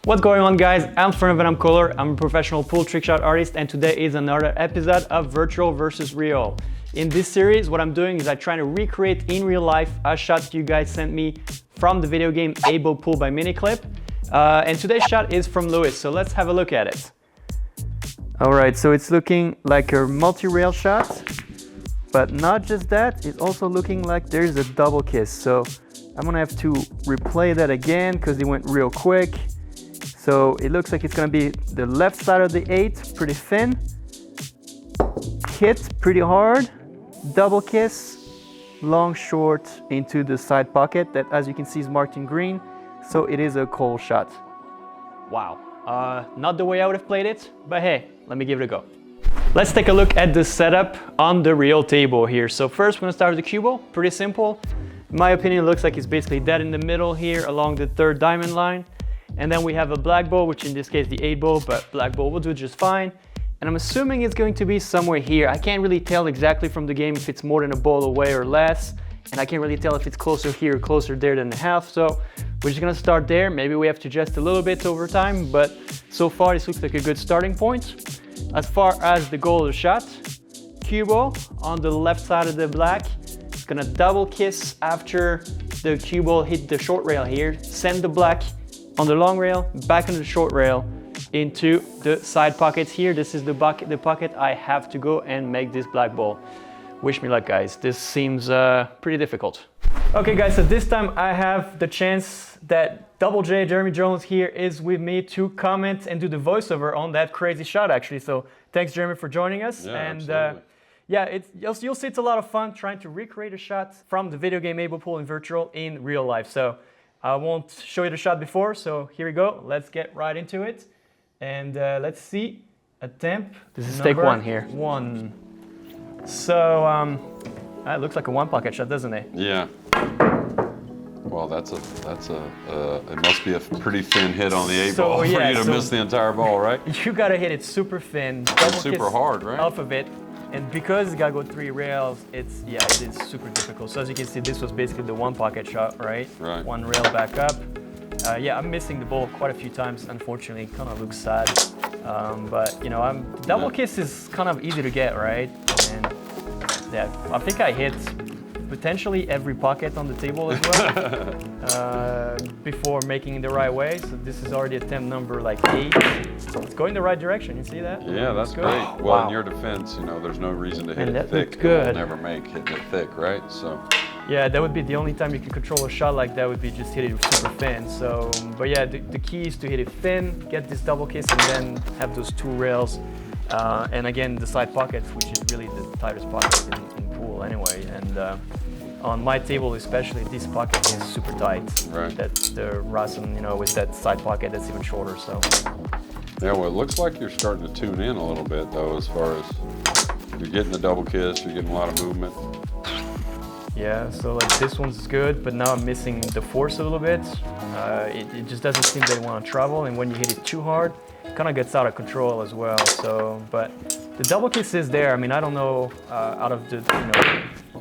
What's going on, guys? I'm Venom. I'm a professional pool trick shot artist, and today is another episode of Virtual versus Real. In this series, what I'm doing is I'm trying to recreate in real life a shot you guys sent me from the video game Able Pool by Miniclip. And today's shot is from Lewis, so let's have a look at it. All right, so it's looking like a multi-rail shot, but not just that, it's also looking like there's a double kiss. So I'm gonna have to replay that again because it went real quick. So it looks like it's gonna be the left side of the 8, pretty thin, hit pretty hard, double kiss, long, short into the side pocket that, as you can see, is marked in green. So it is a cold shot. Wow, not the way I would have played it, but hey, let me give it a go. Let's take a look at the setup on the real table here. So first, we're gonna start with the cue ball, pretty simple. In my opinion, it looks like it's basically dead in the middle here along the 3rd diamond line. And then we have a black ball, which in this case the 8 ball, but black ball will do just fine. And I'm assuming it's going to be somewhere here. I can't really tell exactly from the game if it's more than a ball away or less. And I can't really tell if it's closer here or closer there than a half. So we're just gonna start there. Maybe we have to adjust a little bit over time, but so far this looks like a good starting point. As far as the goal of the shot, cue ball on the left side of the black. It's gonna double kiss after the cue ball hit the short rail here. Send the black on the long rail, back on the short rail, into the side pockets here. This is the pocket I have to go and make this black ball. Wish me luck, guys. This seems pretty difficult. Okay, guys, so this time I have the chance that Double J, Jeremy Jones here, is with me to comment and do the voiceover on that crazy shot, actually. So thanks, Jeremy, for joining us. Yeah, and absolutely. yeah, you'll see it's a lot of fun trying to recreate a shot from the video game Able Pool in virtual in real life. So I won't show you the shot before, so here we go. Let's get right into it. And let's see, attempt. This is take 1 here. 1. So it looks like a 1 pocket shot, doesn't it? Yeah. Well, it must be a pretty thin hit on the 8 ball for you to miss the entire ball, right? You gotta hit it super thin. It's super hard, right? Off of it. And because it's gotta go 3 rails, it is super difficult. So as you can see, this was basically the 1 pocket shot, right? Right. 1 rail back up. Yeah, I'm missing the ball quite a few times, unfortunately. Kind of looks sad. But you know, double kiss is kind of easy to get, right? And yeah, I think I hit potentially every pocket on the table as well before making it the right way. So this is already attempt number like 8. It's going the right direction. You see that? Yeah, that's great. Well, wow. In your defense, you know, there's no reason to hit it that thick. good. It will never make hitting it thick, right? So. Yeah, that would be the only time you can control a shot like that, would be just hit it super thin. So, but yeah, the key is to hit it thin, get this double kiss, and then have those 2 rails. And again, the side pockets, which is really the tightest pocket in pool anyway. And on my table especially, this pocket is super tight. Right. That's the Rasen, you know, with that side pocket that's even shorter. So. Yeah, well, it looks like you're starting to tune in a little bit though, as far as you're getting the double kiss, you're getting a lot of movement. Yeah, so like this one's good, but now I'm missing the force a little bit. It just doesn't seem they want to travel, and when you hit it too hard, it kind of gets out of control as well. So, but the double kiss is there. I mean, I don't know, out of the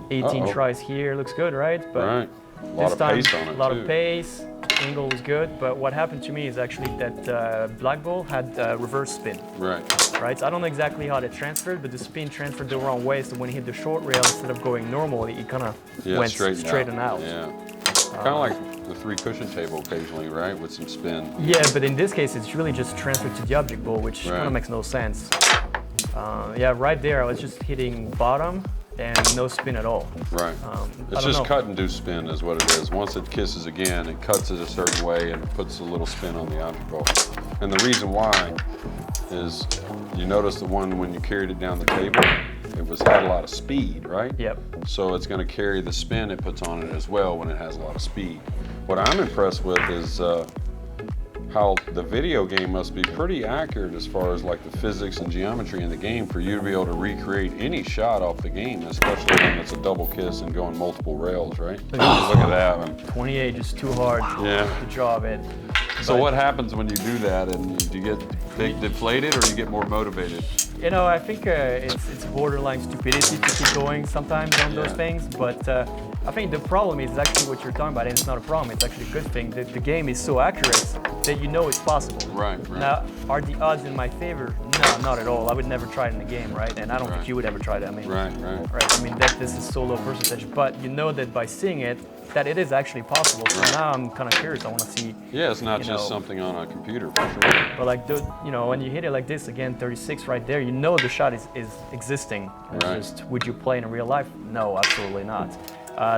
18 tries here, looks good, right? But right. This time, pace on it, a lot of pace. Angle was good, but what happened to me is actually that black ball had reverse spin. Right. Right, so I don't know exactly how that transferred, but the spin transferred the wrong way, so when he hit the short rail, instead of going normally, it kind of went straight and out. Yeah, kind of like the 3 cushion table occasionally, right, with some spin. Yeah, but in this case, it's really just transferred to the object ball, which kind of makes no sense. Yeah, right there, I was just hitting bottom and no spin at all. Right. It's just cut and do spin is what it is. Once it kisses again, it cuts it a certain way and it puts a little spin on the object ball. And the reason why is you notice the one when you carried it down the table, it had a lot of speed, right? Yep. So it's going to carry the spin it puts on it as well when it has a lot of speed. What I'm impressed with is how the video game must be pretty accurate as far as like the physics and geometry in the game for you to be able to recreate any shot off the game, especially when it's a double kiss and going multiple rails, right? Look at that one. 28, just too hard to draw it. So what happens when you do that, and do you get big deflated or you get more motivated? You know, I think it's borderline stupidity to keep going sometimes on those things, but I think the problem is actually what you're talking about, and it's not a problem, it's actually a good thing. The game is so accurate that you know it's possible. Right. Now, are the odds in my favor? No, not at all. I would never try it in the game, right? And I don't think you would ever try that. I mean, right. I mean, this is so low percentage, but you know that by seeing it, that it is actually possible. So now I'm kind of curious. I want to see. Yeah, it's not just something on a computer for sure. But like, you know, when you hit it like this again, 36 right there, you know the shot is existing. It's just, would you play in real life? No, absolutely not.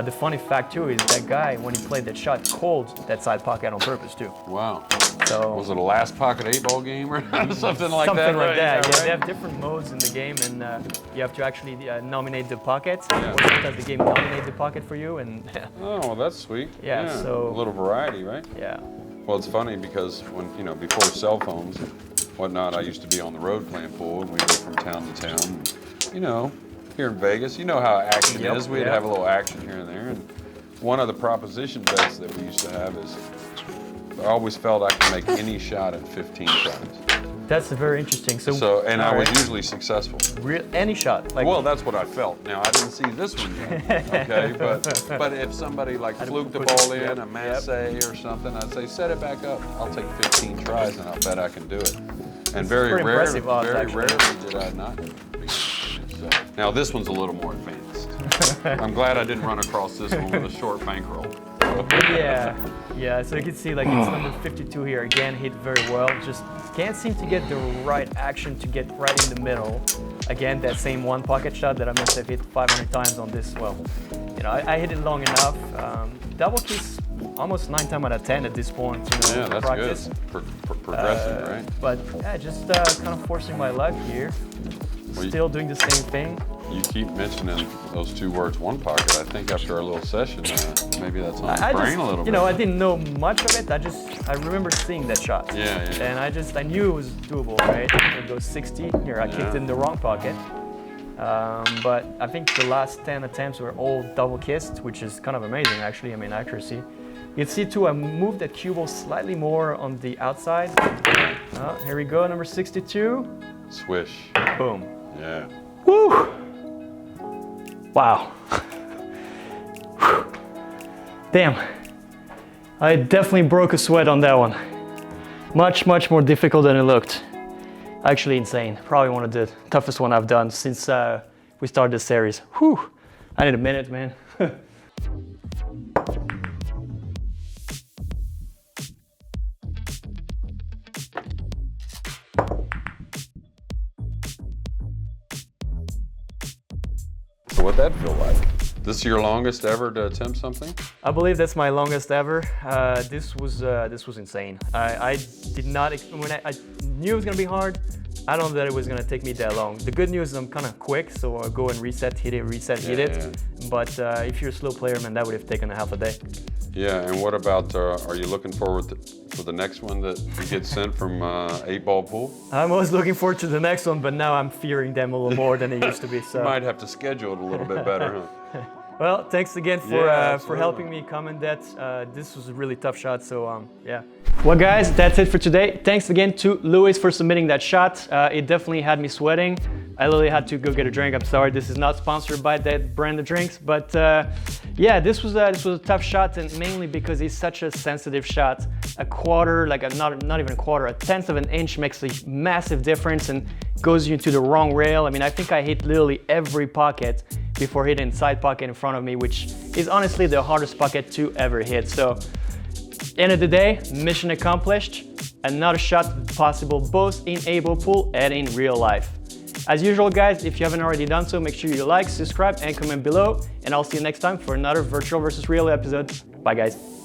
The funny fact too is that guy, when he played that shot, called that side pocket on purpose too. Wow. So was it a last pocket 8-ball game or something like that? Something like that. Right? Yeah, they have different modes in the game, and you have to actually nominate the pocket, or sometimes the game nominate the pocket for you. And oh, well, that's sweet. Yeah, so a little variety, right? Yeah. Well, it's funny because when before cell phones and whatnot, I used to be on the road playing pool, and we go from town to town. And, you know, here in Vegas, you know how action is. We'd have a little action here and there. And one of the proposition bets that we used to have is I always felt I could make any shot at 15 tries. That's very interesting. And I was usually successful. Any shot? Like, well, that's what I felt. Now, I didn't see this one yet, okay? But if somebody like fluked the ball in, a masse or something, I'd say, set it back up. I'll take 15 tries and I'll bet I can do it. And very rarely did I not beat it. So, now, this one's a little more advanced. I'm glad I didn't run across this one with a short bankroll. Yeah, so you can see like it's number 52 here, again hit very well, just can't seem to get the right action to get right in the middle. Again, that same one pocket shot that I must have hit 500 times on this, well, you know, I hit it long enough. Double kiss almost 9 times out of 10 at this point, you know, yeah, that's practice. Good. Progressive, right? But yeah, just kind of forcing my luck here, still doing the same thing. You keep mentioning those two words, one pocket. I think after our little session, maybe that's on the brain a little bit. You know, I didn't know much of it. I remember seeing that shot. Yeah. And I knew it was doable, right? It goes 60. Here, I kicked in the wrong pocket. But I think the last 10 attempts were all double kissed, which is kind of amazing, actually. I mean, accuracy. You can see too, I moved that cue ball slightly more on the outside. Here we go, number 62. Swish. Boom. Yeah. Woo! Wow. Damn. I definitely broke a sweat on that one. Much more difficult than it looked. Actually insane. Probably one of the toughest one I've done since we started this series. Whew. I need a minute, man. So what'd that feel like? This your longest ever to attempt something? I believe that's my longest ever. This was insane. I did not, when I knew it was gonna be hard, I don't know that it was gonna take me that long. The good news is I'm kind of quick, so I'll go and reset, hit it, reset, hit it. But if you're a slow player, man, that would have taken a half a day. Yeah, and what about, are you looking forward for the next one that you get sent from 8-ball pool? I'm always looking forward to the next one, but now I'm fearing them a little more than it used to be. So you might have to schedule it a little bit better, huh? Well, thanks again for helping me comment that. This was a really tough shot, so yeah. Well guys, that's it for today. Thanks again to Louis for submitting that shot. It definitely had me sweating. I literally had to go get a drink. I'm sorry, this is not sponsored by that brand of drinks, but yeah, this was a tough shot, and mainly because it's such a sensitive shot. A quarter, like not even a quarter, a 1/10 of an inch makes a massive difference and goes you into the wrong rail. I mean, I think I hit literally every pocket before hitting side pocket in front of me, which is honestly the hardest pocket to ever hit. So, end of the day, mission accomplished. Another shot possible both in 8-ball pool and in real life. As usual, guys, if you haven't already done so, make sure you like, subscribe, and comment below. And I'll see you next time for another Virtual versus Real episode. Bye, guys.